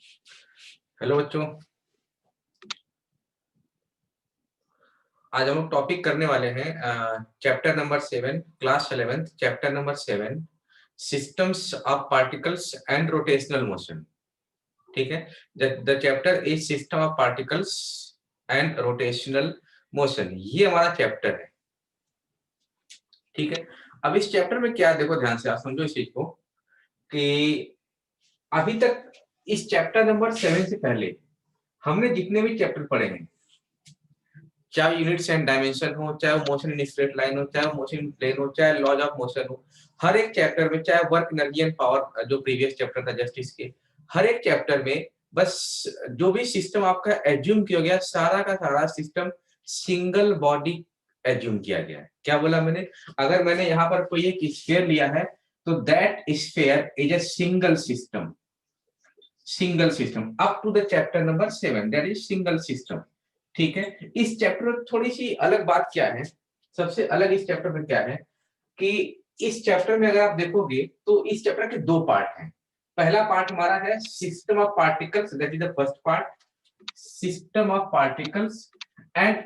Hello बच्चों, आज हम लोग टॉपिक करने वाले हैं chapter number 7, class 11, chapter number 7, systems of particles and rotational motion. ठीक है, the chapter is system of particles and rotational motion. ये हमारा चैप्टर है। ठीक है, अब इस चैप्टर में क्या है, देखो ध्यान से आप समझो इस चीज को कि अभी तक इस चैप्टर नंबर 7 से पहले हमने जितने भी चैप्टर पढ़े हैं, चाहे यूनिट्स एंड डायमेंशन हो, चाहे वो मोशन इन स्ट्रेट लाइन हो, चाहे मोशन इन प्लेन हो, चाहे लॉज ऑफ मोशन हो, हर एक चैप्टर में, चाहे वर्क एनर्जी एंड पावर जो प्रीवियस चैप्टर था जस्टिस के, हर एक चैप्टर में बस जो भी सिस्टम आपका एज्यूम किया गया, सारा का सारा सिस्टम सिंगल बॉडी एज्यूम किया गया है। क्या बोला मैंने? अगर मैंने यहाँ पर कोई एक स्फीयर लिया है तो that sphere is a single system, single system up to the chapter number 7, that is single system. ठीक है, इस चैप्टर में थोड़ी सी अलग बात क्या है, सबसे अलग इस चैप्टर में क्या है कि इस चैप्टर में अगर आप देखोगे तो इस चैप्टर के दो पार्ट हैं। पहला पार्ट हमारा है system of particles, that is the first part, system of particles, and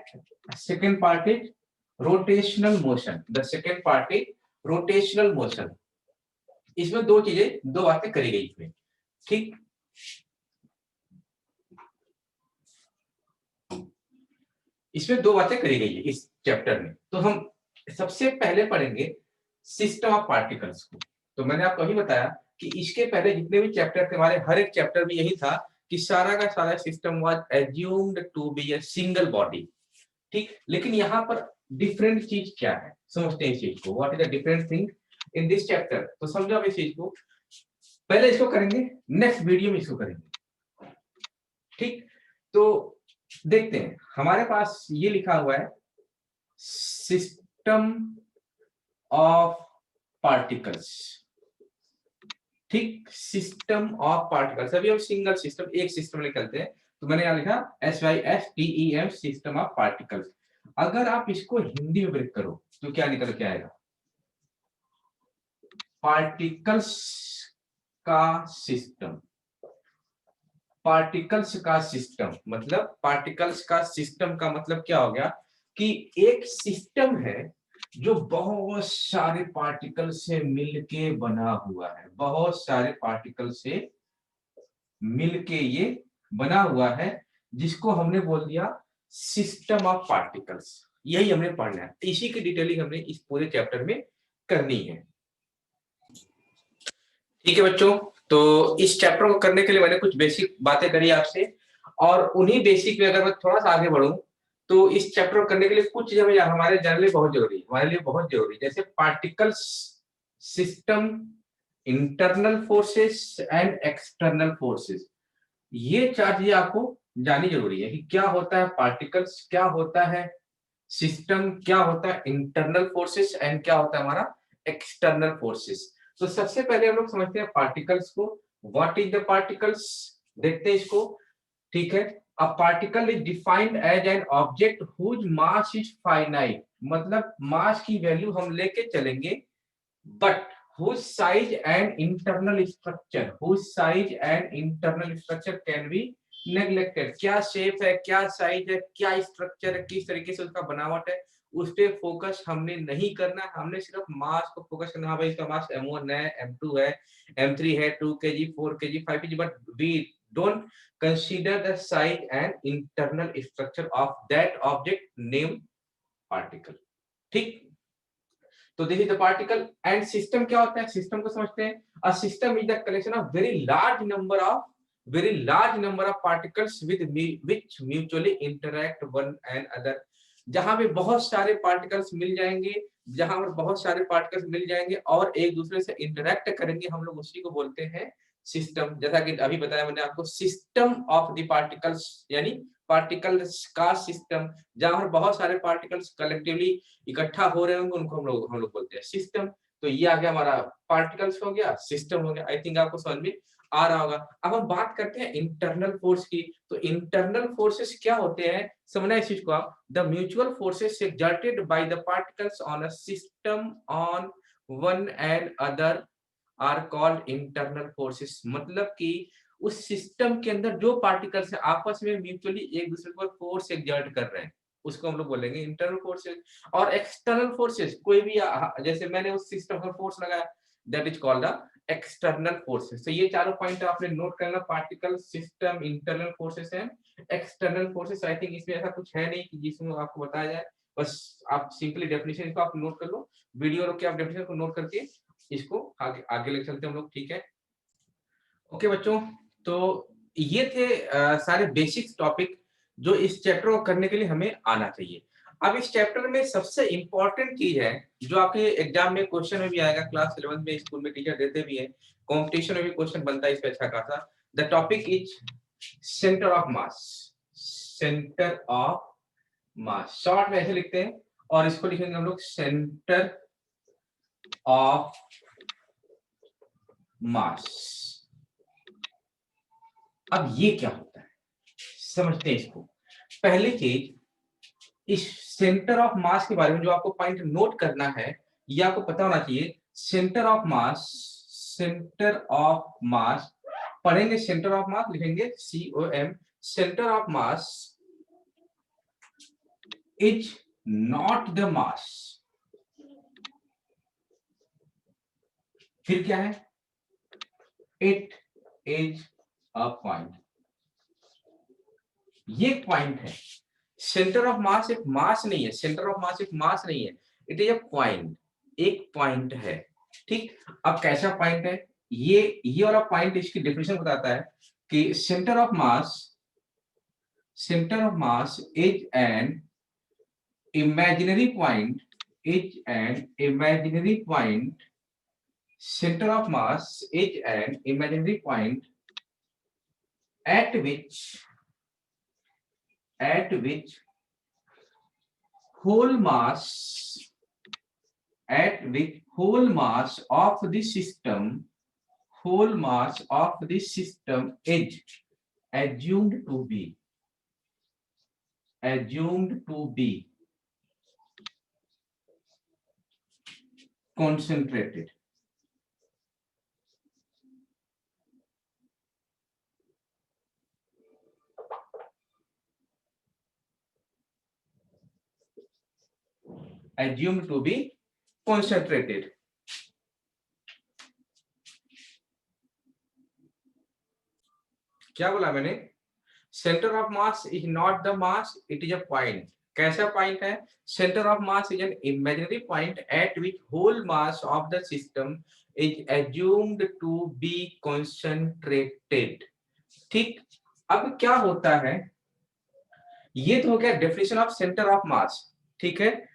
second part is rotational motion. The second part is rotational motion. इसमें दो चीजें, दो बातें करी गई इसमें। ठीक, इसमें दो बातें करी गई है इस चैप्टर में। तो हम सबसे पहले पढ़ेंगे सिस्टम ऑफ पार्टिकल्स को। तो मैंने आपको अभी बताया कि इसके पहले जितने भी चैप्टर थे हमारे, हर एक चैप्टर में यही था कि सारा का सारा system was assumed to be a single body. ठीक, लेकिन यहाँ पर डिफरेंट चीज क्या है, समझते हैं इस चीज को। What is the different thing in this chapter? तो समझो आप इस चीज को, पहले इसको करेंगे, नेक्स्ट वीडियो में इसको करेंगे। ठीक, तो देखते हैं, हमारे पास ये लिखा हुआ है सिस्टम ऑफ पार्टिकल्स। ठीक, सिस्टम ऑफ पार्टिकल्स। अभी हम सिंगल सिस्टम, एक सिस्टम निकलते हैं, तो मैंने यहां लिखा SYSTEM, सिस्टम ऑफ पार्टिकल्स। अगर आप इसको हिंदी में ब्रेक करो तो क्या निकल के आएगा? पार्टिकल्स का सिस्टम। पार्टिकल्स का सिस्टम मतलब, पार्टिकल्स का सिस्टम का मतलब क्या हो गया कि एक सिस्टम है जो बहुत सारे पार्टिकल से मिलके बना हुआ है, बहुत सारे पार्टिकल से मिलके ये बना हुआ है, जिसको हमने बोल दिया सिस्टम ऑफ पार्टिकल्स। यही हमने पढ़ना है, इसी की डिटेलिंग हमने इस पूरे चैप्टर में करनी है। ठीक है बच्चों, तो इस चैप्टर को करने के लिए मैंने कुछ बेसिक बातें करी आपसे, और उन्हीं बेसिक में अगर मैं थोड़ा सा आगे बढ़ूं तो इस चैप्टर को करने के लिए कुछ चीजें हमारे जनरली बहुत जरूरी है, हमारे लिए बहुत जरूरी, जैसे particles system, internal forces and external forces. ये चार चीजें आपको जाननी जरूरी है कि क्या होता है पार्टिकल्स, क्या होता है सिस्टम, क्या होता है इंटरनल फोर्सेस, एंड क्या होता है हमारा एक्सटर्नल फोर्सेस। तो सबसे पहले हम लोग समझते हैं पार्टिकल्स को। व्हाट इज द पार्टिकल्स, देखते हैं इसको। ठीक है, a particle is defined as an object whose mass is finite, मतलब मास की वैल्यू हम लेके चलेंगे, but whose size and internal structure, whose size and internal structure can be neglected। क्या शेप है, क्या साइज है, क्या स्ट्रक्चर है, किस तरीके से उसका बनावट है, उस पे फोकस हमने नहीं करना। हमने सिर्फ मास को फोकस करना। हाँ भाई, इसका मास M1 है, M2 है, M3 है, 2 kg, 4 kg, 5 kg, but we don't consider the size and internal structure of that object name particle. ठीक, तो this is the particle. And system क्या होता है, सिस्टम को समझते हैं। A system is the collection of very large number of particles with which mutually interact one and other. जहां पे बहुत सारे पार्टिकल्स मिल जाएंगे, जहां पर बहुत सारे पार्टिकल्स मिल जाएंगे और एक दूसरे से इंटरैक्ट करेंगे, हम लोग उसी को बोलते हैं सिस्टम। जैसा कि अभी बताया मैंने आपको, सिस्टम ऑफ द पार्टिकल्स यानी पार्टिकल्स का सिस्टम, जहां पर बहुत सारे पार्टिकल्स कलेक्टिवली इकट्ठा हो रहे होंगे, उनको हम लोग बोलते हैं सिस्टम। तो ये आ गया हमारा, पार्टिकल्स हो गया, सिस्टम हो गया। आई थिंक आपको समझ में आ रहा होगा। अब हम बात करते हैं इंटरनल फोर्स की। तो इंटरनल फोर्सेस क्या होते हैं, समझना इस चीज को आप। The mutual forces exerted by the particles on a system on one and other are called internal forces. मतलब कि उस सिस्टम के अंदर जो पार्टिकल्स है आपस में म्यूचुअली एक दूसरे पर फोर्स एक्सर्ट कर रहे हैं, उसको हम लोग बोलेंगे इंटरनल फोर्सेस। और एक्सटर्नल फोर्सेस कोई भी जैसे मैंने उस सिस्टम पर फोर्स लगाया, that is called the external forces. तो ये चारों पॉइंट आपने नोट करना, particle, system, internal forces and external forces. I think इसमें ऐसा कुछ है नहीं कि जिसमें आपको बताया जाए, बस आप सिंपली डेफिनेशन को आप नोट कर लो, वीडियो रोक के आप डेफिनेशन को नोट करके इसको आगे आगे ले चलते हैं हम लोग, ठीक है। ओके बच्चों, तो ये थे सारे बेसिक टॉपिक जो इस चैप्टर को करने के लिए हमें आना चाहिए। अब इस चैप्टर में सबसे इंपॉर्टेंट चीज है जो आपके एग्जाम में क्वेश्चन में भी आएगा, क्लास 11 में स्कूल में टीचर देते भी है, कंपटीशन में भी क्वेश्चन बनता है इस पे अच्छा खासा। The topic is centre of mass. Centre of mass short में ऐसे लिखते हैं, और इसको लिखेंगे हम लोग सेंटर ऑफ मास। अब ये क्या होता है समझते हैं इसको। पहली चीज, इस सेंटर ऑफ मास के बारे में जो आपको पॉइंट नोट करना है, ये आपको पता होना चाहिए। Centre of mass, centre of मास पढ़ेंगे, सेंटर ऑफ मास लिखेंगे COM। Centre of mass is not the मास। फिर क्या है? It is a point. ये पॉइंट है। सेंटर ऑफ मास एक मास नहीं है, सेंटर ऑफ मास एक मास नहीं है, इट इज अ पॉइंट, एक पॉइंट है, ठीक। अब कैसा पॉइंट है? ये वाला पॉइंट इसकी डेफिनेशन बताता है कि centre of mass is an imaginary point, is an imaginary point. Centre of mass is an imaginary point at which whole mass of the system is assumed to be concentrated। assumed to be concentrated। क्या बोला मैंने? Centre of mass is not the mass, it is a point. कैसा point है? Centre of mass is an imaginary point at which whole mass of the system is assumed to be concentrated। ठीक। अब क्या होता है, ये तो हो गया definition of centre of mass, ठीक है।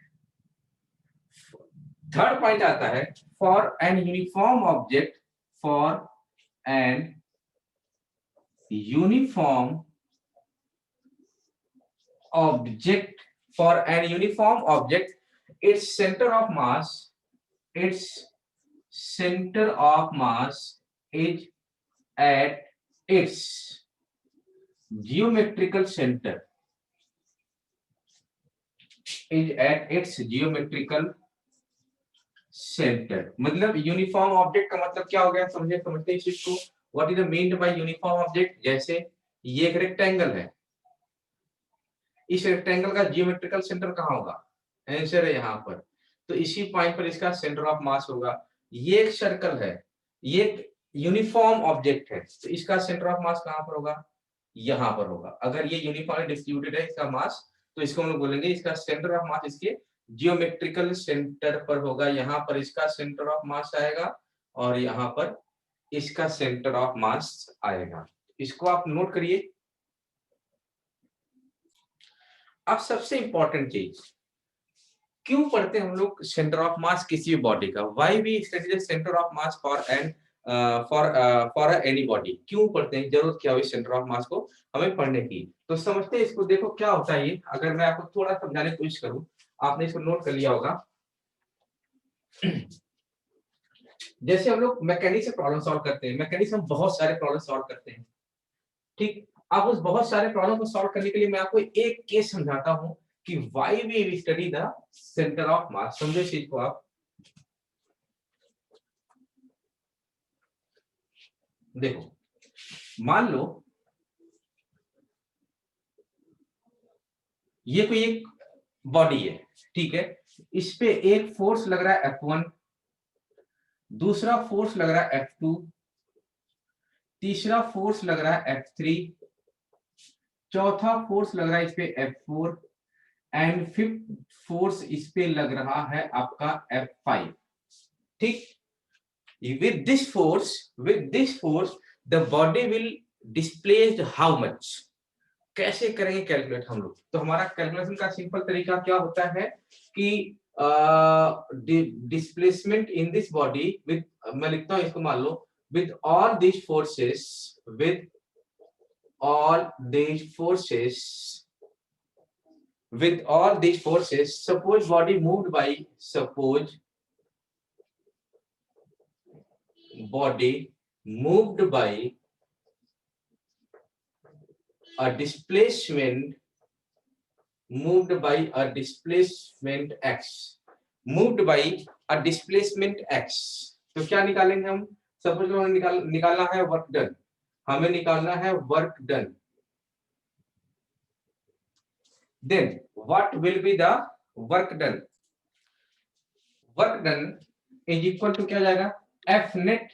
थर्ड पॉइंट आता है, for an uniform object, for an uniform object, for an uniform object, its center of mass is at its geometrical center, मतलब यूनिफॉर्म ऑब्जेक्ट का मतलब क्या हो गया, समझते इस चीज को। What is the mean by uniform object? जैसे ये एक रेक्टेंगल है, इस रेक्टेंगल का जियोमेट्रिकल सेंटर कहाँ होगा? आंसर है यहाँ पर। तो इसी पॉइंट पर इसका सेंटर ऑफ मास होगा। ये एक सर्कल है, ये एक यूनिफॉर्म ऑब्जेक्ट है, तो इसका सेंटर ऑफ मास कहाँ पर होगा? यहाँ पर होगा। अगर ये यूनिफॉर्मली डिस्ट्रीब्यूटेड है इसका मास, तो इसको हम लोग बोलेंगे इसका सेंटर ऑफ मास इसके जियोमेट्रिकल सेंटर पर होगा। यहाँ पर इसका सेंटर ऑफ मास आएगा और यहाँ पर इसका सेंटर ऑफ मास आएगा। इसको आप नोट करिए। अब सबसे इंपॉर्टेंट चीज, क्यों पढ़ते हैं हम लोग सेंटर ऑफ मास किसी भी बॉडी का? Why we study the centre of mass for any body? क्यों पढ़ते हैं, जरूरत क्या हुई सेंटर ऑफ मास को हमें पढ़ने की? तो समझते हैं इसको। देखो क्या होता है ये, अगर मैं आपको थोड़ा समझाने की कोशिश करूं, आपने इसको नोट कर लिया होगा। जैसे हम लोग मैकेनिक्स से प्रॉब्लम सॉल्व करते हैं, मैकेनिक्स में बहुत सारे प्रॉब्लम सॉल्व करते हैं, ठीक। अब उस बहुत सारे प्रॉब्लम को सॉल्व करने के लिए मैं आपको एक केस समझाता हूं कि why we study the centre of mass. समझो इस चीज को आप। देखो मान लो ये कोई एक बॉडी है, ठीक है, इस पे एक फोर्स लग रहा है F1, दूसरा फोर्स लग रहा है F2, तीसरा फोर्स लग रहा है F3, चौथा फोर्स लग रहा है इस पे F4 एंड फिफ्थ फोर्स इस पे लग रहा है आपका F5, ठीक। with this force the body will displaced how much। कैसे करेंगे कैलकुलेट हम लोग? तो हमारा कैलकुलेशन का सिंपल तरीका क्या होता है कि displacement in this body with, मैं लिखता हूं इसको, मान लो with all these forces, with all these forces, with all these forces, suppose body moved by, suppose body moved by a displacement, moved by a displacement x, moved by a displacement x। तो क्या निकालेंगे हम? Suppose हमें निकालना है work done, हमें निकालना है work done, then what will be the work done? Work done is equal to क्या जाएगा? एफ नेट,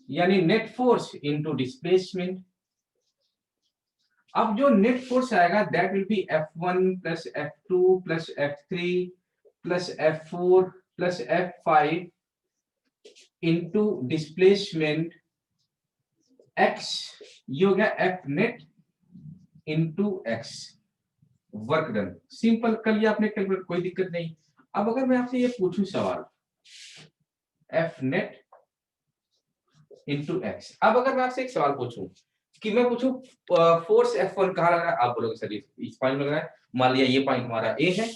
यानी नेट फोर्स इनटू डिस्प्लेसमेंट। अब जो नेट फोर्स आएगा that will be F1 plus F2 plus F3 plus F4 plus F5 into displacement x, ये हो गया F net into x, work done. Simple कर लिया आपने कैलकुलेट, कोई दिक्कत नहीं। अब अगर मैं आपसे ये पूछूं सवाल F नेट इनटू x, अब अगर मैं आपसे एक सवाल पूछूं कि मैं पूछूं फोर्स F1 कहां लग रहा है, आप बोलोगे सर इस पॉइंट में लग रहा है। मान लिया ये पॉइंट हमारा A है,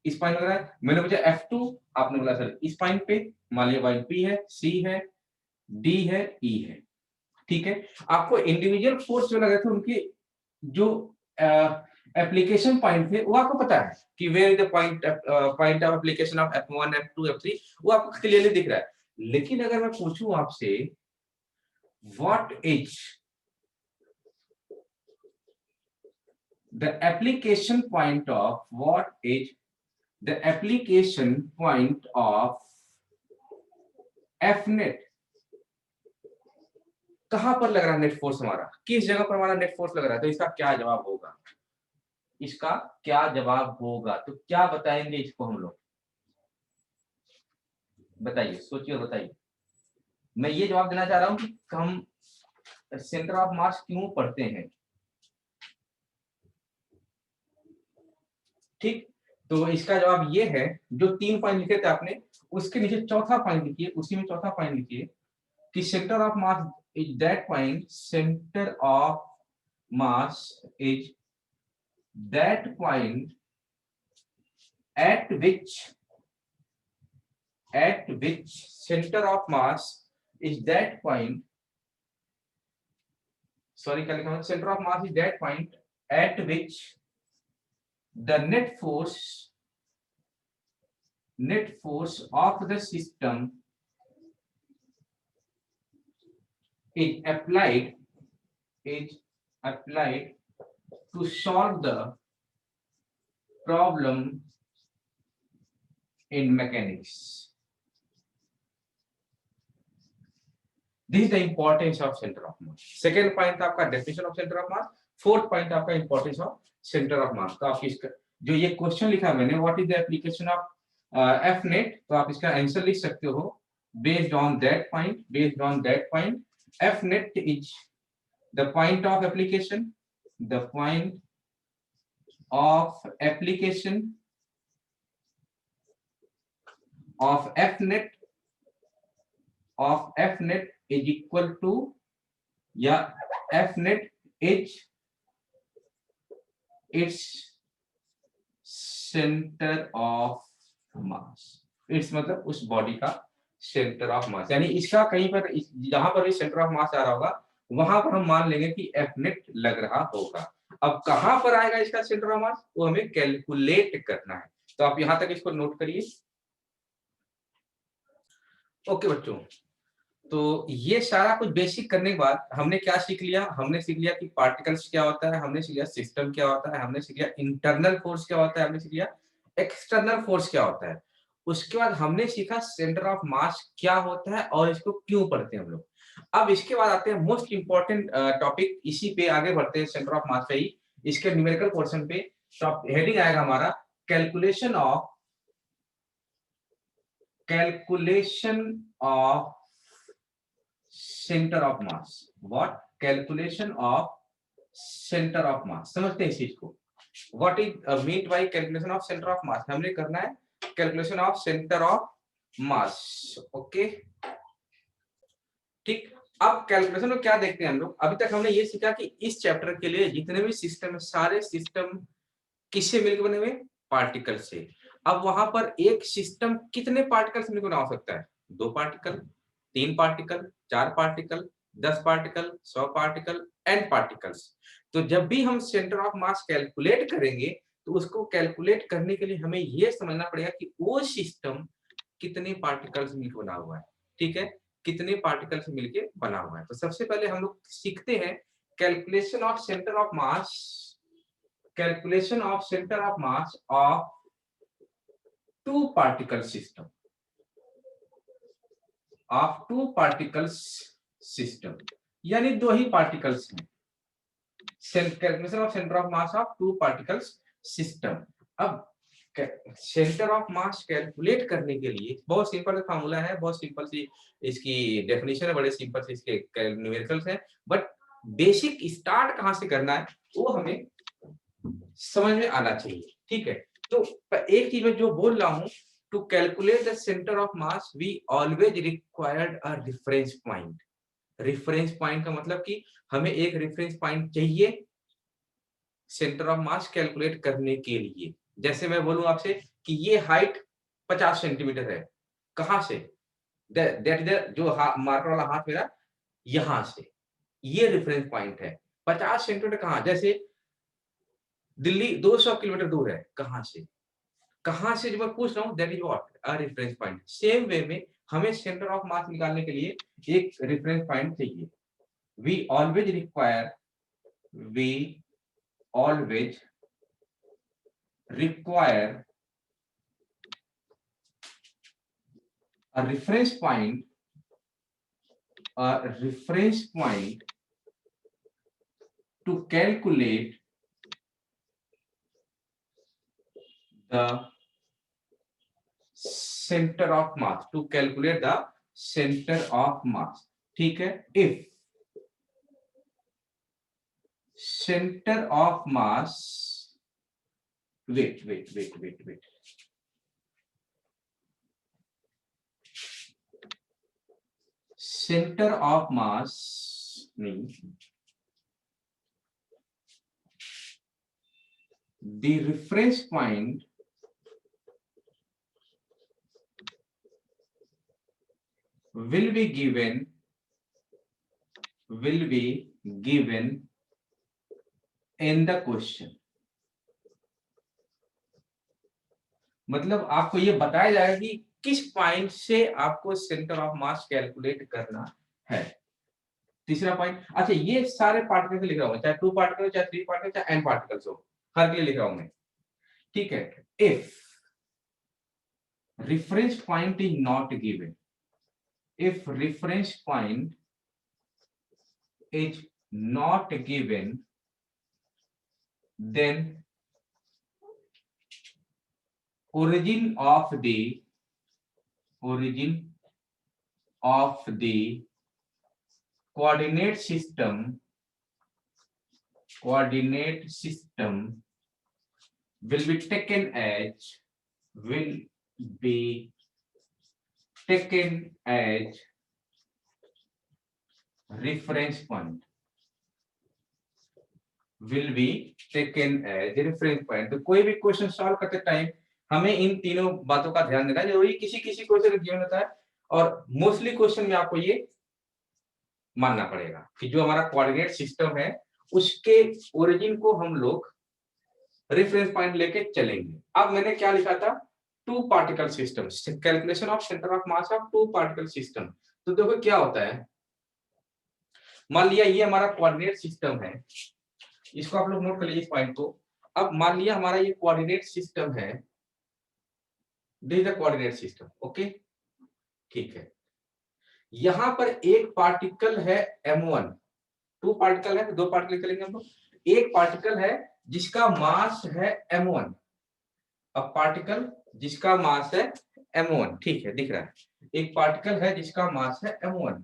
इस पॉइंट लग रहा है। मैंने पूछा F2, आपने बोला सर इस पॉइंट पे। मान लिया पॉइंट P है, C है, D है, E है, ठीक है। आपको इंडिविजुअल फोर्स जो लगे थे उनकी जो एप्लीकेशन पॉइंट थे वो आपको पता है कि where is the point of application of F1 F2 F3, वो आपको क्लियरली दिख रहा है। लेकिन अगर मैं पूछूं आपसे what is the application point of, what is the application point of F net, कहां पर लग रहा है नेट फोर्स हमारा, किस जगह पर हमारा नेट फोर्स लग रहा है? तो इसका क्या जवाब होगा? इसका क्या जवाब होगा? तो क्या बताएंगे इसको हम लोग? बताइए, सोचिए और बताइए। मैं ये जवाब देना चाह रहा हूं कि हम सेंटर ऑफ मास क्यों पढ़ते हैं, ठीक। तो इसका जवाब ये है, जो 3 पॉइंट लिखे थे आपने उसके नीचे चौथा पॉइंट लिखिए, उसी में चौथा पॉइंट लिखिए कि centre of mass is that point, centre of mass is that point at which center of mass is that point, sorry क्या लिखा है, center of mass is that point at which the net force of the system is applied to solve the problem in mechanics। This is the importance of center of mass। Second point था आपका definition of centre of mass, fourth point आपका importance of centre of mass. तो आप इसका जो ये question लिखा मैंने, what is the application of F net, तो आप इसका आंसर लिख सकते हो based on that point. F net is the point of application, the point of application of F net is equal to, या F net is its center of mass, it's मतलब उस body का centre of मास, यानी इसका कहीं पर जहां पर भी सेंटर ऑफ मास आ रहा होगा वहां पर हम मान लेंगे कि F net लग रहा होगा। अब कहां पर आएगा इसका सेंटर ऑफ मास, वो हमें कैलकुलेट करना है। तो आप यहां तक इसको नोट करिए। ओके बच्चों, तो ये सारा कुछ बेसिक करने के बाद हमने क्या सीख लिया, हमने सीख लिया कि पार्टिकल्स क्या होता है, हमने सीख लिया सिस्टम क्या होता है, हमने सीख लिया इंटरनल फोर्स क्या होता है, हमने सीख लिया एक्सटर्नल फोर्स क्या होता है। उसके बाद हमने सीखा सेंटर ऑफ मास क्या होता है और इसको क्यों पढ़ते हैं हम लोग। अब इसके बाद आते हैं मोस्ट इंपॉर्टेंट टॉपिक, इसी पे आगे बढ़ते हैं, सेंटर ऑफ मास पे ही, इसके न्यूमेरिकल पोर्शन पे। हेडिंग आएगा हमारा calculation of centre of mass. What? Calculation of centre of मास। समझते हैं इस चीज को, what is mean by calculation of centre of मास। हमने करना है calculation of centre of mass. Okay, ठीक। अब कैलकुलेशन में क्या देखते हैं हम लोग, अभी तक हमने ये सीखा कि इस चैप्टर के लिए जितने भी सिस्टम है, सारे सिस्टम किससे मिलकर बने हुए? पार्टिकल से। अब वहां पर एक सिस्टम कितने पार्टिकल से मिलकर बना हो सकता है? 2 particle, 3 particle, 4 particle, 10 particle, 100 particle, n particles. तो जब भी हम सेंटर ऑफ मास कैलकुलेट करेंगे, तो उसको कैलकुलेट करने के लिए हमें यह समझना पड़ेगा कि वो सिस्टम कितने पार्टिकल से मिलकर बना हुआ है। ठीक है, कितने पार्टिकल से मिलकर बना हुआ है। तो सबसे पहले हम लोग सीखते हैं calculation of centre of mass, calculation of center of mass of two particle system, of two particles system, यानी दो ही पार्टिकल्स हैं। Calculation of centre of mass of two particles system. अब सेंटर ऑफ मास कैलकुलेट करने के लिए बहुत simple formula है, बहुत सिंपल सी इसकी डेफिनेशन है, बड़े सिंपल से इसके न्यूमेरिकल्स हैं, बट बेसिक स्टार्ट कहां से करना है वो हमें समझ में आना चाहिए। ठीक है, तो एक चीज मैं जो बोल रहा हूं, to calculate the centre of mass we always required a reference point. Reference point का मतलब कि हमें एक रेफरेंस पॉइंट चाहिए सेंटर ऑफ मास कैलकुलेट करने के लिए। जैसे मैं बोलूं आपसे कि ये हाइट 50 सेंटीमीटर है, कहां से? दैट इज जो मार्कर वाला हाथ मेरा, यहां से, ये रेफरेंस पॉइंट है। 50 सेंटीमीटर कहां? जैसे दिल्ली 200 किलोमीटर दूर है, कहां से? कहां से जो मैं पूछ रहा हूं, that is what a reference point. Same way में हमें सेंटर ऑफ मास निकालने के लिए एक रेफरेंस पॉइंट चाहिए। We always require we always require a reference point, a reference point to calculate the center of mass, to calculate the center of mass। ठीक है, if center of mass, wait, center of mass means the reference point will be given in the question। मतलब आपको ये बताया जाएगा कि किस point से आपको सेंटर ऑफ मास कैलकुलेट करना है। तीसरा पॉइंट, अच्छा ये सारे पार्टिकल से लिख रहा हूं, चाहे 2 पार्टिकल, चाहे 3 पार्टिकल, चाहे n पार्टिकल्स हो, हर के लिए लिख रहा हूं मैं। ठीक है, if reference point is not given, if reference point is not given, then origin of the coordinate system will be taken as reference point, will be taken as reference point। तो कोई भी क्वेश्चन सॉल्व करते time हमें इन तीनों बातों का ध्यान देना जरूरी। किसी किसी क्वेश्चन गिवन होता है और मोस्टली क्वेश्चन में आपको ये मानना पड़ेगा कि जो हमारा कोऑर्डिनेट सिस्टम है उसके ओरिजिन को हम लोग रेफरेंस पॉइंट लेके चलेंगे। अब मैंने क्या लिखा था, two particle system, calculation of centre of mass of two particle system. तो देखो क्या होता है, मान लिया ये हमारा कोऑर्डिनेट सिस्टम है, इसको आप लोग नोट कर लीजिए इस पॉइंट को। अब मान लिया हमारा ये कोऑर्डिनेट सिस्टम है, this is the coordinate system, okay, ठीक है। यहां पर एक पार्टिकल है m1, टू पार्टिकल है, दो पार्टिकल चलेंगे हम लोग। एक पार्टिकल है जिसका मास है m1, अब पार्टिकल जिसका मास है m1, ठीक है, दिख रहा है। एक पार्टिकल है जिसका मास है m1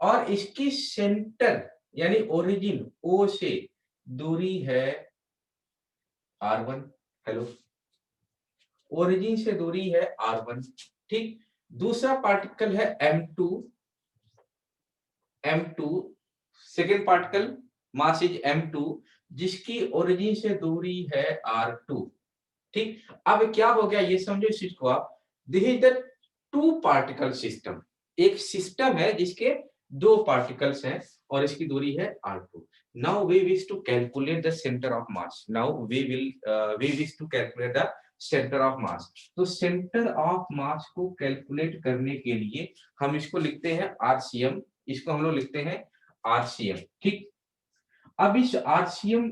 और इसकी सेंटर यानी ओरिजिन O से दूरी है r1। हेलो, ओरिजिन से दूरी है r1, ठीक। दूसरा पार्टिकल है m2, second particle mass is m2 जिसकी ओरिजिन से दूरी है r2, ठीक। अब क्या हो गया ये समझो इस चीज को आप, this is the two particle system, एक सिस्टम है जिसके दो पार्टिकल्स हैं और इसकी दूरी है r2। Now we wish to calculate the centre of mass, now we wish to calculate the centre of mass. तो सेंटर ऑफ मास को कैलकुलेट करने के लिए हम इसको लिखते हैं आरसीएम, इसको हम लोग लिखते हैं आरसीएम, ठीक। अब इस आरसीएम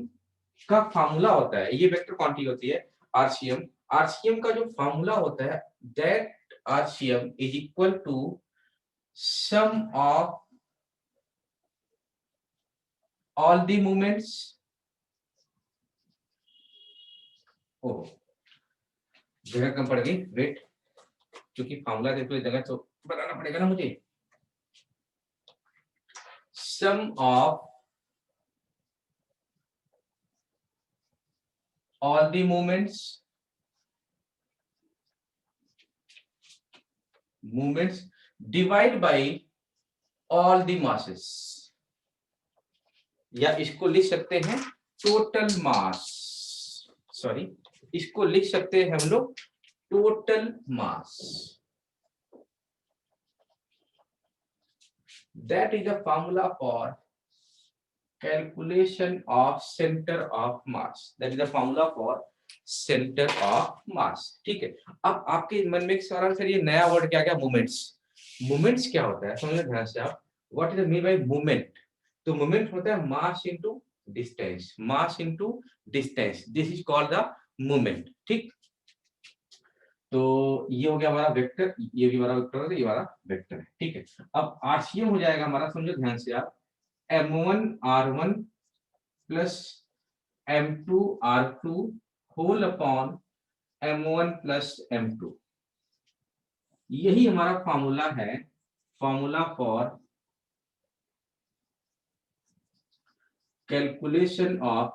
का फार्मूला होता है, ये वेक्टर क्वांटिटी होती है आरसीएम। आरसीएम का जो फार्मूला होता है, that RCM is equal to sum of all the moments, ओ जगह कम पड़ गई, वेट, क्योंकि फार्मूला देखो जगह तो बनाना पड़ेगा ना मुझे। सम of all the moments divide by all the masses, या इसको लिख सकते हैं टोटल मास, सॉरी इसको लिख सकते हैं हम लोग total mass. That is the formula for calculation of centre of mass, that is the formula for centre of mass, ठीक है। अब आपके मन में एक सवाल सर, ये नया वर्ड क्या क्या, मोमेंट्स, मोमेंट्स क्या होता है समझो ध्यान से आप, what is the mean by moment. तो मोमेंट होता है mass into distance, mass into distance, this is called the moment, ठीक। तो ये हो गया हमारा वेक्टर, ये भी हमारा वेक्टर है, ये हमारा वेक्टर है, ठीक है। अब आरसीएम हो जाएगा हमारा, समझो ध्यान से आप, m1 r1 plus m2 r2 whole upon m1 plus m2, यही हमारा फॉर्मूला है, formula for calculation of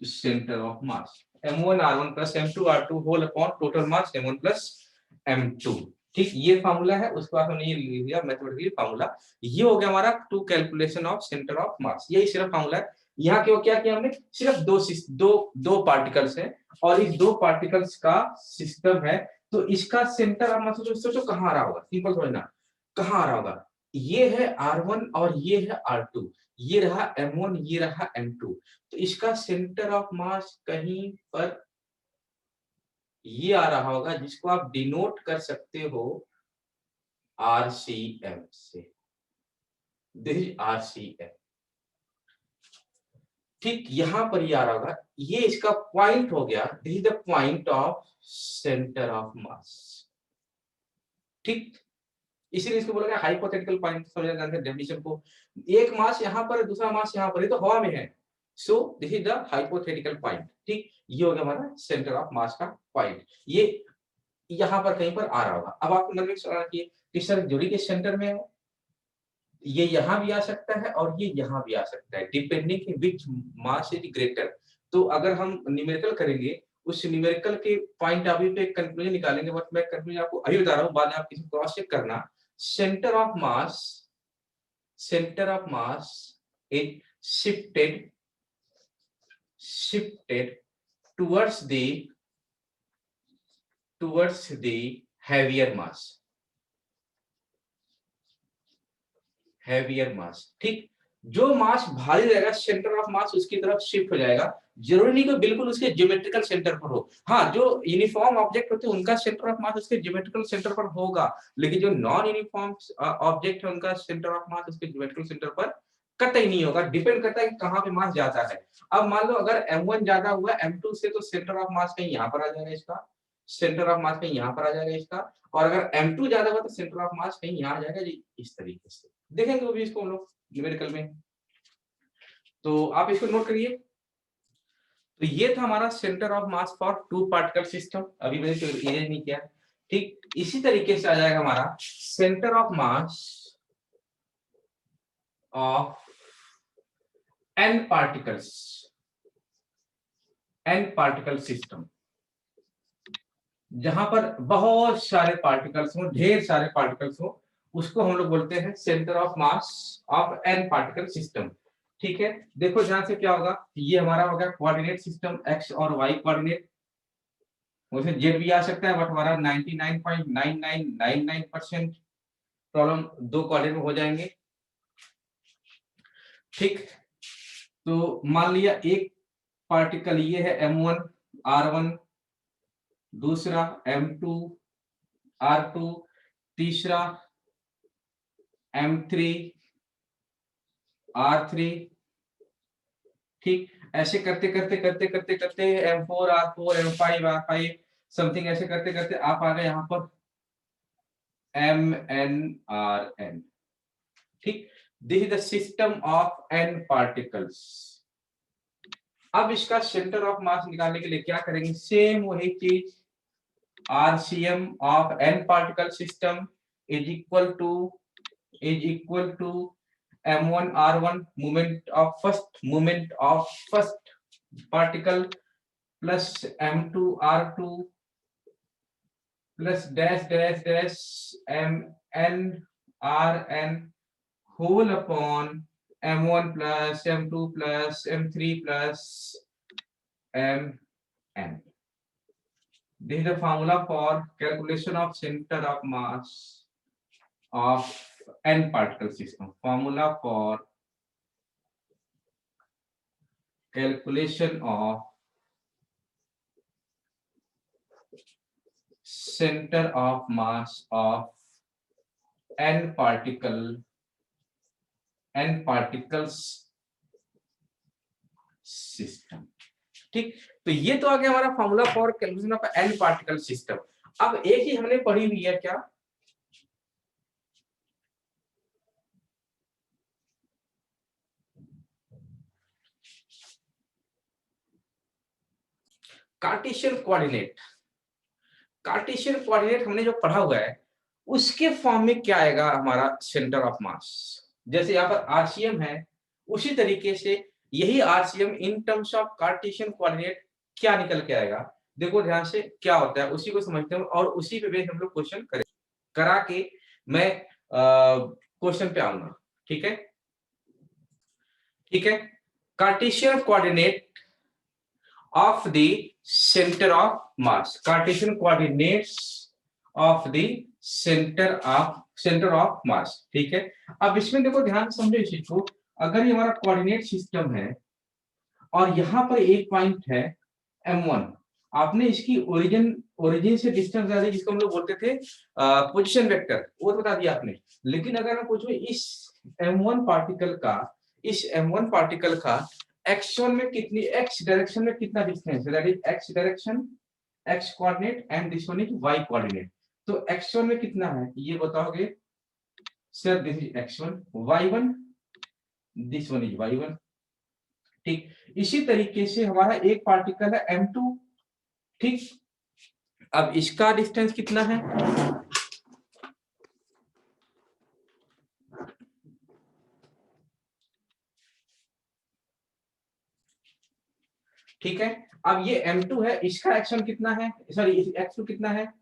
centre of mass, m1 r1 plus m2 r2 whole upon total mass m1 plus m2, ठीक। ये फार्मूला है, उसके बाद हमने ये लिख दिया मैथमेटिकली फार्मूला। ये हो गया हमारा two calculation of centre of mass, यही सिर्फ फार्मूला है। यहाँ क्यों क्या किया हमने, सिर्फ दो पार्टिकल्स हैं और इस दो पार्टिकल्स का सिस्टम है, तो इसका सेंटर ऑफ मास सोचो कहाँ आ रहा होगा, सिंपल समझना, कहाँ आ रहा होगा, ये है r1 और ये है r2, ये रहा m1 ये रहा m2, तो इसका सेंटर ऑफ मास कहीं पर ये आ रहा होगा, जिसको आप डिनोट कर सकते हो RCM से, दिस इज RCM, ठीक। यहां पर ये आ रहा होगा, ये इसका पॉइंट हो गया, this is the point of centre of mass, ठीक। इसीलिए इसको बोला गया हाइपोथेटिकल पॉइंट, समझना जानते हैं डेफिनेशन को, एक मास यहां पर है दूसरा मास यहां पर है, तो हवा में है, so this is the hypothetical point, ठीक। ये हो गया हमारा सेंटर ऑफ मास का पॉइंट, ये यहाँ पर कहीं पर आ रहा होगा। अब आपको मन में सवाल कि सर जोड़ी के सेंटर में है, ये यहाँ भी आ सकता है और ये यहाँ भी आ सकता है, depending which mass is greater. तो अगर हम न्यूमेरिकल करेंगे, उस न्यूमेरिकल के पॉइंट ऑफ व्यू पे एक कंक्लूजन निकालेंगे, बट मैं कंक्लूजन आपको अभी बता रहा हूँ, बाद में आप किसी क्रॉस चेक करना। Centre of mass, centre of mass is shifted towards the heavier mass, ठीक। जो मास भारी रहेगा सेंटर ऑफ मास उसकी तरफ शिफ्ट हो जाएगा। जरूरी नहीं कि बिल्कुल उसके ज्योमेट्रिकल सेंटर पर हो। हाँ, जो यूनिफॉर्म ऑब्जेक्ट होते हैं उनका सेंटर ऑफ मास उसके ज्योमेट्रिकल सेंटर पर होगा, लेकिन जो नॉन यूनिफॉर्म ऑब्जेक्ट है उनका सेंटर ऑफ मास उसके ज्योमेट्रिकल सेंटर पर कतई नहीं होगा। डिपेंड करता है कि कहाँ पे मास ज्यादा है। अब मान लो अगर m1 ज्यादा हुआ m2 से, तो सेंटर ऑफ मास कहीं यहाँ पर आ जाएगा इसका, सेंटर ऑफ मास कहीं यहाँ पर आ जाएगा इसका। और अगर m2 ज्यादा हुआ तो सेंटर ऑफ मास कहीं यहाँ आ जाएगा जी, इस तरीके से देखेंगे वो भी इसको हम लोग न्यूमेरिकल में। तो आप इसको नोट करिए। तो ये था हमारा centre of mass for two particle system, अभी मैंने तो इरेज नहीं किया। ठीक, इसी तरीके से आ जाएगा हमारा centre of mass of n particles, n particle system, जहां पर बहुत सारे पार्टिकल्स हो, ढेर सारे पार्टिकल्स हो, उसको हम लोग बोलते हैं centre of mass of n particle system. ठीक है, देखो ध्यान से क्या होगा, ये हमारा हो गया कोऑर्डिनेट सिस्टम, x और y कोऑर्डिनेट, मुझे जेड भी आ सकता है, बट हमारा 99.9999% प्रॉब्लम दो कोऑर्डिनेट में हो जाएंगे। ठीक, तो मान लिया एक पार्टिकल ये है m1 r1, दूसरा m2 r2, तीसरा m3 r3। ठीक, ऐसे करते करते करते करते करते m4 r4 m5 r5 something, ऐसे करते करते आप आ गए यहाँ पर mn rn। ठीक, this is the system of n particles. अब इसका सेंटर ऑफ मास निकालने के लिए क्या करेंगे, सेम वही चीज, RCM of n particle system is equal to m1 r1 movement of first particle plus m2 r2 plus dash dash dash mn rn whole upon m1 plus m2 plus m3 plus mn. This is the formula for calculation of center of mass of n particle system. Formula for calculation of center of mass of n particles system। ठीक, तो ये तो आ गया हमारा formula for calculation of n particle system. अब एक ही हमने पढ़ी हुई है क्या, कार्टेशियन कोऑर्डिनेट। कार्टेशियन कोऑर्डिनेट हमने जो पढ़ा हुआ है उसके फॉर्म में क्या आएगा हमारा सेंटर ऑफ मास। जैसे यहाँ पर आरसीएम है, उसी तरीके से यही RCM in terms of Cartesian coordinate क्या निकल के आएगा। देखो ध्यान से क्या होता है, उसी को समझते हैं और उसी पे बेस हम लोग क्वेश्चन करा के मैं क्वेश्चन पे आऊंगा। ठीक है, ठीक है, Cartesian coordinate of the center of mass, Cartesian coordinates of the center of mass। ठीक है, अब इसमें देखो ध्यान से समझो इस चीज को, अगर ये हमारा कोऑर्डिनेट सिस्टम है और यहाँ पर एक पॉइंट है m1, आपने इसकी ओरिजिन से डिस्टेंस बता दी, जिसको हम लोग बोलते थे पोजीशन वेक्टर, वो तो बता दिया आपने। लेकिन अगर मैं पूछूं इस m1 पार्टिकल का x1 में कितनी, x डायरेक्शन में कितना डिस्टेंस है, that is x direction, x coordinate, and this one is y coordinate. तो x1 में कितना है ये बताओगे, sir this is x1, y1 this one is y1। ठीक, इसी तरीके से हमारा एक पार्टिकल है m2। ठीक, अब इसका डिस्टेंस कितना है, ठीक है, अब ये m2 है, इसका एक्शन कितना है, सॉरी x2 कितना है,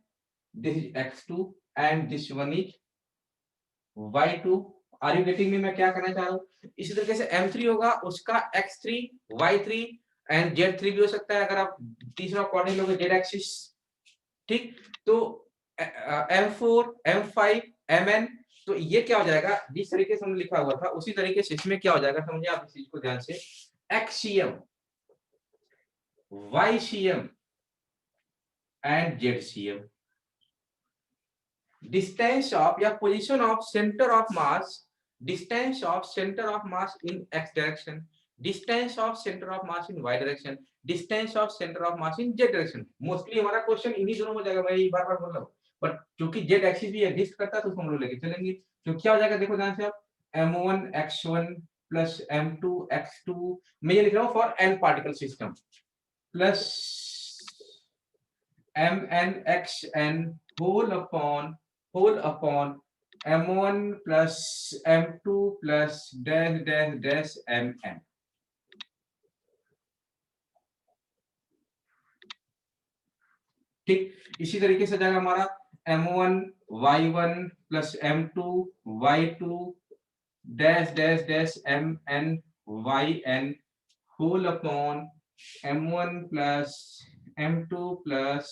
this is x2 and this one is y2। Are you getting me, मैं क्या करना चाह रहा हूँ। इसी तरीके से m3 होगा, उसका x3 y3 एंड z3 भी हो सकता है, अगर आप तीसरा कोऑर्डिनेट लोगे z एक्सिस। ठीक, तो m4 m5 mn तो ये क्या हो जाएगा, जिस तरीके से हमने लिखा हुआ था उसी तरीके से इसमें क्या हो जाएगा, समझिए आप इस चीज को ध्यान से, XCM, YCM and ZCM. Distance of या position of centre of mass, distance of centre of mass in X direction, distance of centre of mass in Y direction, distance of centre of mass in Z direction. Mostly हमारा question इन्हीं दोनों में हो जाएगा, मैं ये बार बार बोल रहा हूँ, बट क्योंकि जेड एक्सिस भी एग्जिस्ट करता है तो उसको हम लोग लेके चलेंगे। तो क्या हो जाएगा, देखो ध्यान से आप, m1 x1 plus m2 x2, मैं ये लिख रहा हूँ for n particle system, plus mn xn whole upon m1 plus m2 plus dash dash dash mn। ठीक, इसी तरीके से जाएगा हमारा m1 y1 plus m2 y2 dash dash dash mn yn whole upon m1 plus m2 plus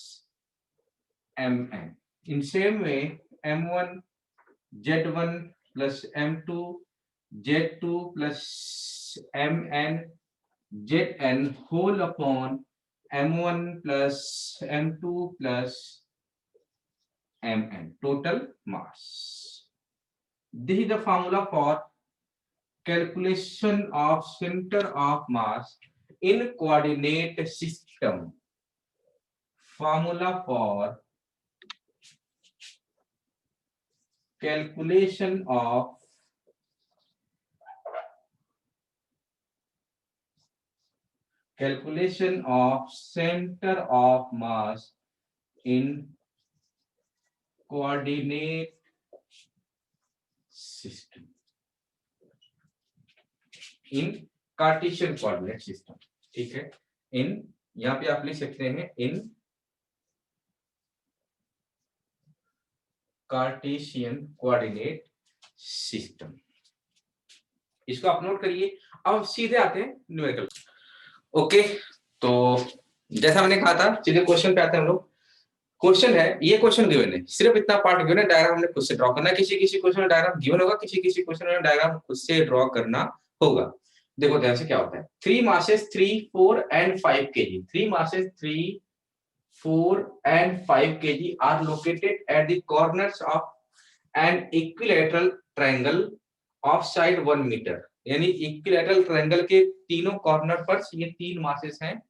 mn। in same way m1 z1 plus m2 z2 plus mn zn whole upon m1 plus m2 plus mn total mass। This is the formula for calculation of center of mass in coordinate system। Formula for calculation of center of mass in coordinate system, in Cartesian coordinate system. ठीक है, इन यहां पे आप लिख सकते हैं इन Cartesian coordinate system, इसको आप नोट करिए। अब सीधे आते हैं न्यूमेरिकल। ओके, तो जैसा मैंने कहा था सीधे क्वेश्चन पे आते हैं हम लोग। क्वेश्चन है, ये क्वेश्चन गिवन है, सिर्फ इतना पार्ट गिवन है, डायग्राम हमने खुद से ड्रॉ करना है। किसी किसी क्वेश्चन में डायग्राम गिवन होगा, किसी किसी क्वेश्चन में डायग्राम खुद से ड्रॉ करना होगा। देखो ध्यान से क्या होता है, 3 masses 3 4 and 5 kg, 3 masses 3 4 and 5 kg are located at the corners of an equilateral triangle of side 1 meter। यानी इक्विलैटरल ट्रायंगल के तीनों कॉर्नर पर ये 3 मासेस हैं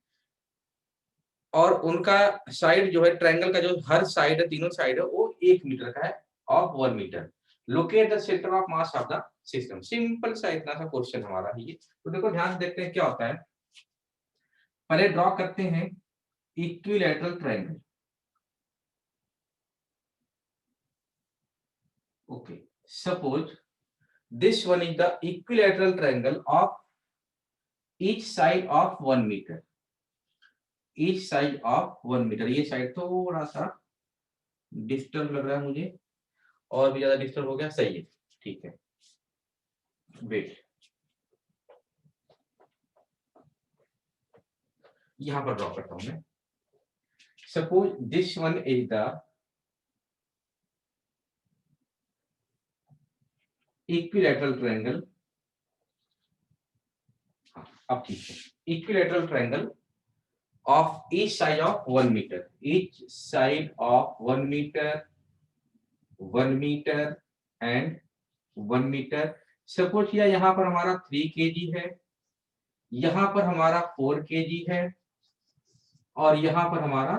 और उनका साइड जो है ट्रायंगल का, जो हर साइड है, तीनों साइड है, वो 1 मीटर का है, of 1 metre. Locate the centre of mass of the system. Simple सा इतना सा क्वेश्चन हमारा है ये। तो देखो ध्यान से देखते हैं क्या होता है। पहले ड्रॉ करते हैं equilateral triangle. Okay, suppose this one is the equilateral triangle of each side of 1 meter, each side of 1 meter। ये साइड थोड़ा सा डिस्टर्ब लग रहा है मुझे, और भी ज्यादा डिस्टर्ब हो गया, सही है, ठीक है, वेट, यहां पर ड्रॉ करता हूं मैं। Suppose this one is the equilateral triangle. अब ठीक है, equilateral triangle of each side of 1 meter, each side of 1 meter, 1 meter and 1 meter। Suppose किया यहाँ पर हमारा 3 kg है, यहाँ पर हमारा 4 kg है, और यहाँ पर हमारा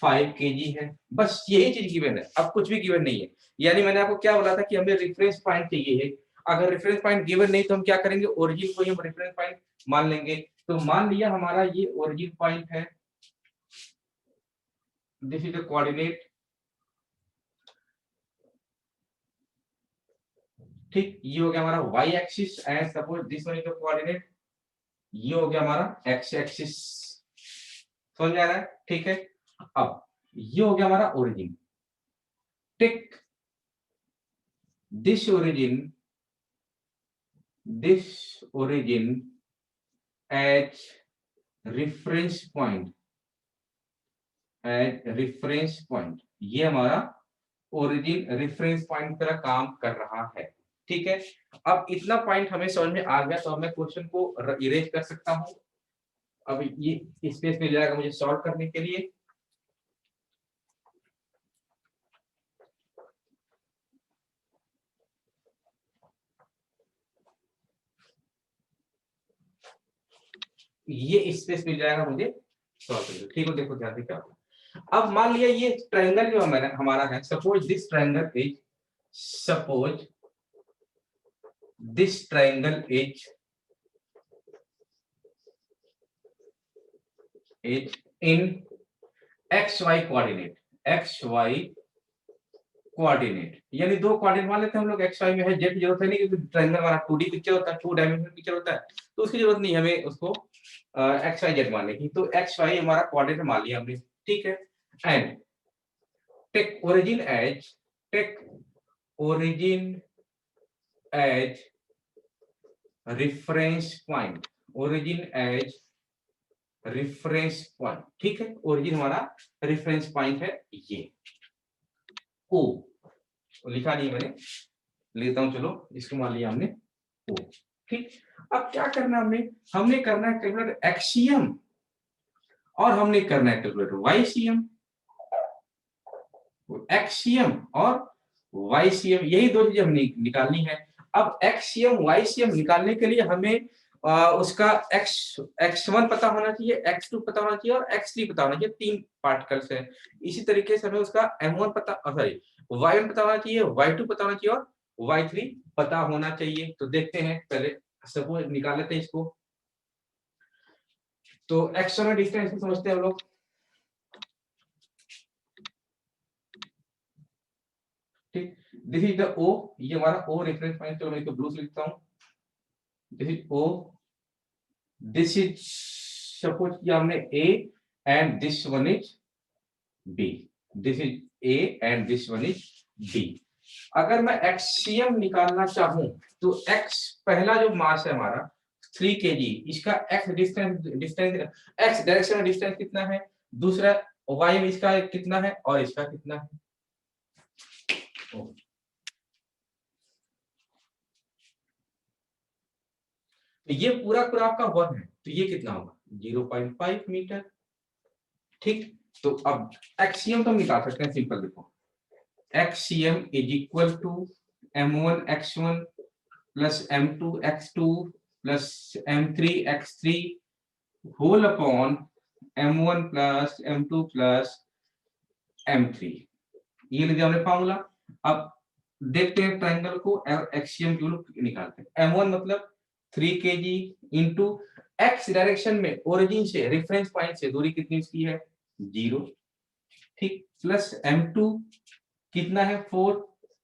5 kg है। बस यही चीज गिवन है, अब कुछ भी गिवन नहीं है। यानी मैंने आपको क्या बोला था कि हमें रेफरेंस पॉइंट चाहिए है। अगर रेफरेंस पॉइंट गिवन नहीं तो हम क्या करेंगे, ओरिजिन को ही हम रेफरेंस पॉइंट मान लेंगे। तो मान लिया हमारा ये ओरिजिन पॉइंट है, दिस इज द कोऑर्डिनेट। ठीक, ये हो गया हमारा y axis and suppose this one is the coordinate, ये हो गया हमारा x एक्सिस। समझ में आ रहा है? ठीक है, अब ये हो गया हमारा origin. Tick this origin as reference point, ये हमारा ओरिजिन रेफरेंस पॉइंट की तरह काम कर रहा है। ठीक है, अब इतना पॉइंट हमें समझ में आ गया तो अब मैं क्वेश्चन को इरेज कर सकता हूं। अब ये स्पेस मिल जाएगा मुझे सॉल्व करने के लिए। ये स्पेस मिल जाएगा मुझे सॉल्व करने के लिए। ठीक है, देखो ध्यान से क्या होगा। अब मान लिया ये ट्रायंगल जो हमारा है, suppose this triangle is, suppose this triangle is in xy coordinate, xy coordinate यानी दो कोऑर्डिनेट मान लेते हैं हम लोग, xy में है, z की जरूरत है नहीं क्योंकि ट्रायंगल हमारा 2D पिक्चर होता है, 2 डायमेंशनल पिक्चर होता है, तो उसकी जरूरत नहीं हमें उसको xy z मानने की। तो xy हमारा कोऑर्डिनेट मान लिया हमने। ठीक है, and take origin as reference point, origin as reference point. ठीक है, ओरिजिन हमारा रेफरेंस पॉइंट है ये ओ, लिखा नहीं मैंने, लेता हूं, चलो इसको मान लिया हमने ओ। ठीक, अब क्या करना हमने करना है कैलकुलेट एक्सियम और हमने करना है कैलकुलेट वाईसीएम। एक्सियम और वाईसीएम यही दो चीजें हमने निकालनी है। अब एक्सियम वाईसीएम निकालने के लिए हमें उसका x1 पता होना चाहिए, x2 पता होना चाहिए और x3 पता होना चाहिए, 3 पार्टिकल्स है। इसी तरीके से हमें उसका m1 पता, सॉरी y1 पता होना चाहिए, y2 पता होना चाहिए और y3 पता होना चाहिए। तो देखते हैं, पहले सपोज निकाल लेते हैं इसको। तो x1 डिस्टेंस समझते हैं हम लोग। ठीक, दिस इज द ओ, ये हमारा ओ रेफरेंस पॉइंट, चलो मैं इसको ब्लू से लिखता हूं। This is O, this is suppose किया हमने A and this one is B, this is A and this one is B. अगर मैं एक्सियम निकालना चाहूं तो x पहला जो मास है हमारा 3 kg, इसका x डिस्टेंस x डायरेक्शन में डिस्टेंस कितना है, दूसरा y में इसका कितना है और इसका कितना है। तो ये पूरा पूरा आपका 1 है, तो ये कितना होगा 0.5 मीटर। ठीक, तो अब एक्सियम तो हम निकाल सकते हैं, सिंपल देखो, XCM is equal to m1 x1 plus m2 x2 plus m3 x3 whole upon m1 plus m2 plus m3, ये लिया हमने फार्मूला। अब देखते हैं ट्रायंगल को और एक्सियम की वैल्यू निकालते हैं। m1 मतलब 3 kg इंटू x डायरेक्शन में ओरिजिन से रेफरेंस पॉइंट से दूरी कितनी इसकी है 0, ठीक, प्लस m2 कितना है 4,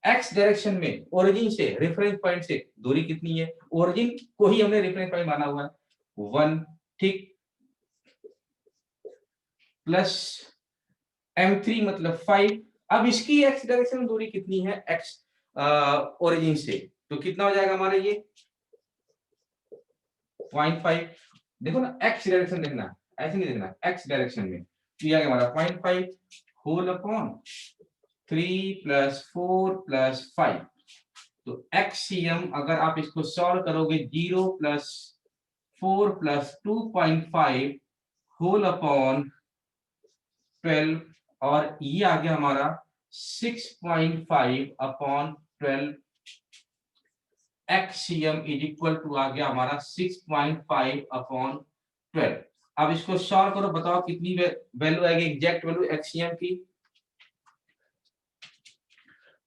x डायरेक्शन में ओरिजिन से रेफरेंस पॉइंट से दूरी कितनी है, ओरिजिन को ही हमने रेफरेंस पॉइंट माना हुआ है 1, ठीक, प्लस m3 मतलब 5। अब इसकी x डायरेक्शन में दूरी कितनी है x ओरिजिन से, तो कितना हो जाएगा हमारा ये 0.5। देखो ना x डायरेक्शन देखना, ऐसे नहीं देखना, x डायरेक्शन में, तो ये आ गया हमारा 0.5 होल अपॉन 3 प्लस 4 प्लस 5। तो एक्सियम अगर आप इसको सॉल्व करोगे 0 प्लस 4 प्लस 2.5 होल अपॉन 12 और ये आ गया हमारा 6.5 upon 12। XCM is equal to आ गया हमारा 6.5 अपॉन 12। अब इसको सॉल्व करो, बताओ कितनी वैल्यू आएगी एग्जैक्ट वैल्यू एक्सियम की।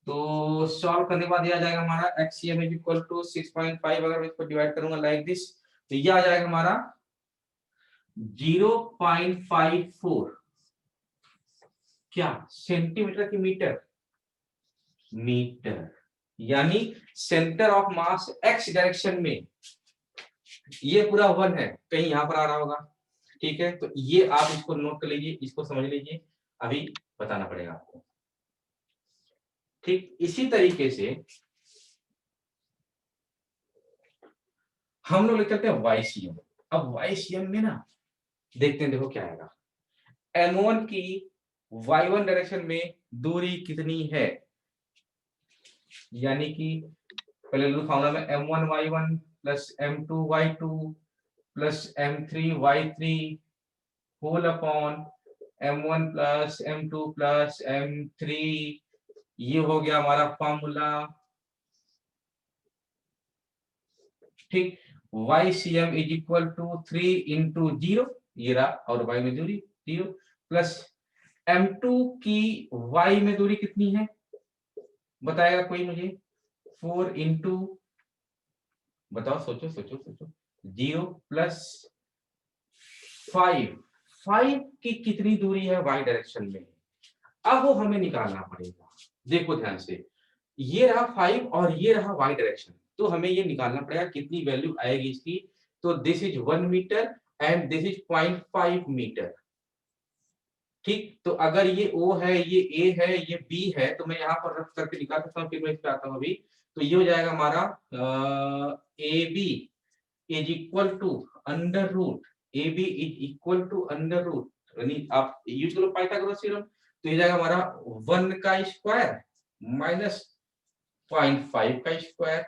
तो सॉल्व करने के बाद ये आ जाएगा हमारा एक्सियम इज इक्वल टू 6.5, अगर मैं इसको डिवाइड करूंगा लाइक दिस, तो ये आ जाएगा हमारा 0.54 क्या सेंटीमीटर की मीटर, मीटर, यानी centre of mass x direction में ये पूरा 1 है, कहीं यहां पर आ रहा होगा। ठीक है, तो ये आप इसको नोट कर लीजिए, इसको समझ लीजिए, अभी बताना पड़ेगा आपको। ठीक, इसी तरीके से हम लोग लिखते हैं वाईसीएम। अब वाईसीएम में ना देखते हैं, देखो क्या आएगा, m1 की y1 डायरेक्शन में दूरी कितनी है, यानी कि पहले फॉर्मूला में m1y1 plus m2y2 plus m3y3 whole upon m1 plus m2 plus m3, ये हो गया हमारा फॉर्मूला। ठीक, YCM is equal to 3 into 0, ये रहा, और y में दूरी 0 प्लस m2 की y में दूरी कितनी है बताएगा कोई मुझे? 4 इंटू, बताओ, सोचो सोचो सोचो, 0 प्लस 5, 5 की कितनी दूरी है y डायरेक्शन में? अब वो हमें निकालना पड़ेगा। देखो ध्यान से, ये रहा 5 और ये रहा y डायरेक्शन, तो हमें ये निकालना पड़ेगा कितनी वैल्यू आएगी इसकी। तो this is 1 metre and this is 0.5 metre. ठीक, तो अगर ये O है, ये A है, ये B है, तो मैं यहाँ पर रख करके निकाल सकता हूँ, फिर मैं इस पे आता हूँ अभी। तो ये हो जाएगा हमारा AB is equal to under root, AB is equal to under root, यानी आप यूज करो पाइथागोरस थ्योरम, तो ये जाएगा हमारा 1 का स्क्वायर माइनस 0.5 का स्क्वायर,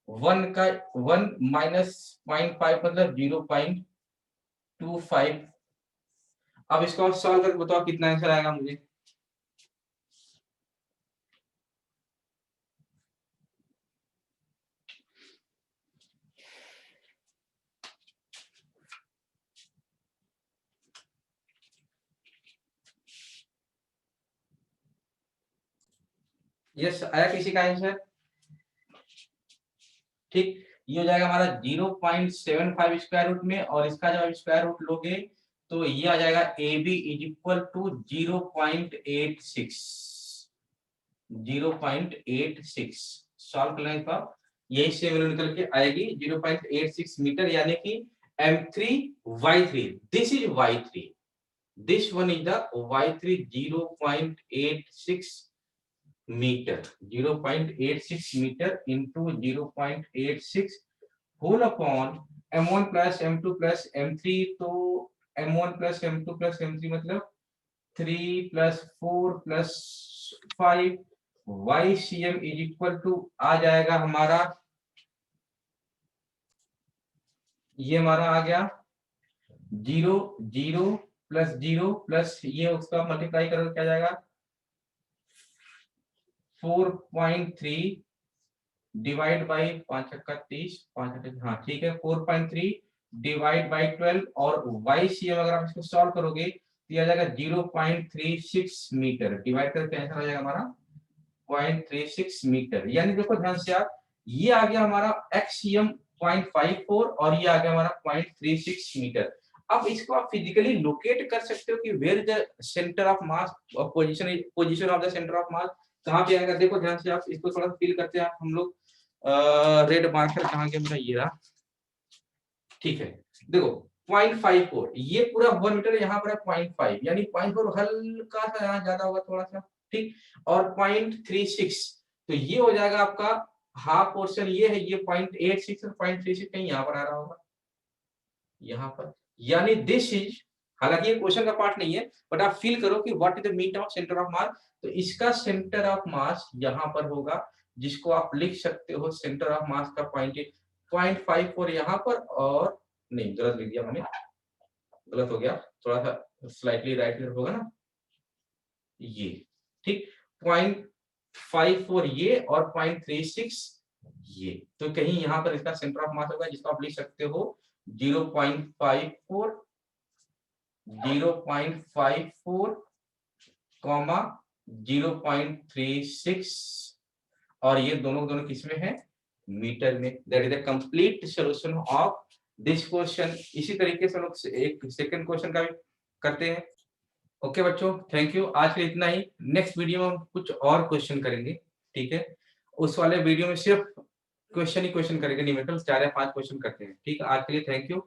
1 का 1 माइनस 0.5 मतलब 0.25। अब इसको आप सॉल्व करके बताओ कितना आंसर आएगा मुझे। यस, आया किसी का आंसर? ठीक, ये हो जाएगा हमारा 0.75 स्क्वायर रूट में, और इसका जब स्क्वायर रूट लोगे तो ये आ जाएगा AB is equal to 0.86, 0.86। Solve कर लेंगे तो यही से वैल्यू निकल के आएगी 0.86 मीटर, यानी कि M3Y3, this is Y3, this one is the Y3, 0.86 metre, 0.86 metre into 0.86 whole upon m1 plus m2 plus m3, तो m1 plus m2 plus m3 मतलब 3 plus 4 plus 5, YCM is equal to आ जाएगा हमारा, ये हमारा आ गया 0 0 प्लस 0 प्लस ये उसका मल्टीप्लाई करोगे क्या जाएगा 4.3 डिवाइड बाई 5 का 30, 5, हाँ ठीक है, 4.3 डिवाइड बाई 12, और YCM अगर आप इसको सॉल्व करोगे तो यह आ जाएगा 0.36 मीटर, डिवाइड करके आंसर आ जाएगा हमारा 0.36 मीटर। यानी देखो ध्यान से आप, ये आ गया हमारा XCM 0.54 और ये आ गया हमारा 0.36 मीटर। अब इसको आप फिजिकली लोकेट कर सकते हो कि where the centre of mass, position of the centre of mass कहाँ पे आएगा। देखो ध्यान से आप इसको थोड़ा फील करते हैं हम लोग। रेड मार्कर कहाँ गया मेरा, ये रहा, ठीक है। देखो 0.54, ये पूरा 1 मीटर, यहाँ पर है 0.5, यानी 0.4 हल्का सा यहाँ ज्यादा होगा थोड़ा सा, ठीक। और 0.36, तो ये हो जाएगा आपका हाफ पोर्शन, ये है, ये 0.86 और 0.36 कहीं यहाँ पर आ रहा होगा, यहाँ पर, यानी दिस इज, हालांकि ये क्वेश्चन का पार्ट नहीं है, बट आप फील करो कि what is the mean of centre of mass. तो इसका सेंटर ऑफ मास यहाँ पर होगा, जिसको आप लिख सकते हो सेंटर ऑफ मास का 0.54 यहाँ पर, और नहीं गलत लिख दिया मैंने, गलत हो गया, थोड़ा सा स्लाइटली राइट होगा ना, ये ठीक, 0.54 ये और 0.36 ये, तो कहीं यहाँ पर इसका सेंटर ऑफ मास होगा, जिसको आप लिख सकते हो 0.54, 0.54 कॉमा 0.36, और ये दोनों दोनों किसमें है, मीटर में। That is the complete solution of this question. इसी तरीके से लोग एक सेकंड क्वेश्चन का भी करते हैं। ओके बच्चों, थैंक यू, आज के लिए इतना ही। नेक्स्ट वीडियो में हम कुछ और क्वेश्चन करेंगे, ठीक है। उस वाले वीडियो में सिर्फ क्वेश्चन ही क्वेश्चन करेंगे, नहीं मतलब 4 या 5 क्वेश्चन करते हैं, ठीक है। आज के लिए थैंक यू।